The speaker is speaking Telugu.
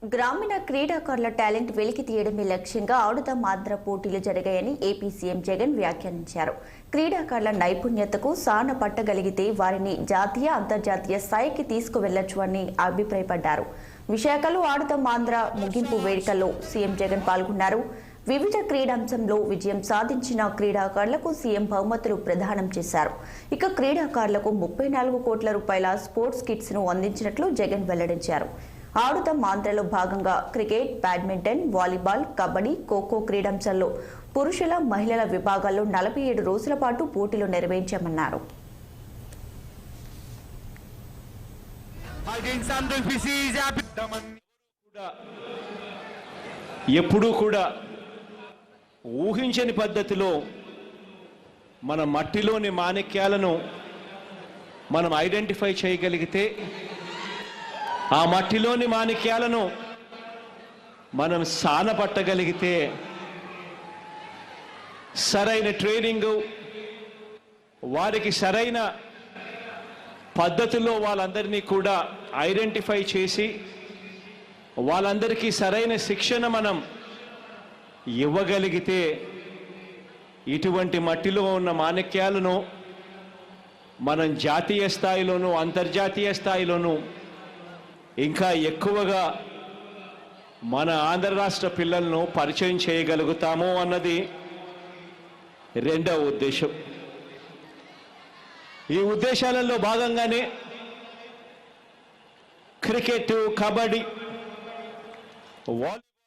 గ్రామీణ క్రీడాకారుల టాలెంట్ వెలికి తీయడమే లక్ష్యంగా ఆడుదాం ఆంధ్ర పోటీలు జరిగాయని ఏపీ సీఎం జగన్ వ్యాఖ్యానించారు. క్రీడాకారుల నైపుణ్యతకు సాన పట్టగలిగితే వారిని జాతీయ అంతర్జాతీయ స్థాయికి తీసుకువెళ్లొచ్చు అని అభిప్రాయపడ్డారు. విశాఖలో ఆడుదాం ఆంధ్ర ముగింపు వేడుకల్లో సీఎం జగన్ పాల్గొన్నారు. వివిధ క్రీడాంశంలో విజయం సాధించిన క్రీడాకారులకు సీఎం బహుమతులు ప్రదానం చేశారు. ఇక క్రీడాకారులకు 34 కోట్ల రూపాయల స్పోర్ట్స్ కిట్స్ ను అందించినట్లు జగన్ వెల్లడించారు. ఆడుదాం ఆంధ్రలో భాగంగా cricket, badminton, volleyball, kabaddi, kho kho క్రీడాంశాల్లో పురుషుల, మహిళల విభాగాల్లో 47 రోజుల పాటు పోటీలు నిర్వహించామన్నారు. ఎప్పుడూ కూడా ఊహించని పద్ధతిలో మన మట్టిలోని మాణిక్యాలను మనం ఐడెంటిఫై చేయగలిగితే, ఆ మట్టిలోని మాణిక్యాలను మనం సానపట్టగలిగితే, సరైన ట్రైనింగు, వారికి సరైన పద్ధతిలో వాళ్ళందరినీ కూడా ఐడెంటిఫై చేసి వాళ్ళందరికీ సరైన శిక్షణ మనం ఇవ్వగలిగితే, ఇటువంటి మట్టిలో ఉన్న మాణిక్యాలను మనం జాతీయ స్థాయిలోనూ అంతర్జాతీయ స్థాయిలోనూ ఇంకా ఎక్కువగా మన ఆంధ్ర రాష్ట్ర పిల్లలను పరిచయం చేయగలుగుతాము అన్నది రెండవ ఉద్దేశం. ఈ ఉద్దేశాలలో భాగంగానే క్రికెట్, కబడ్డీ,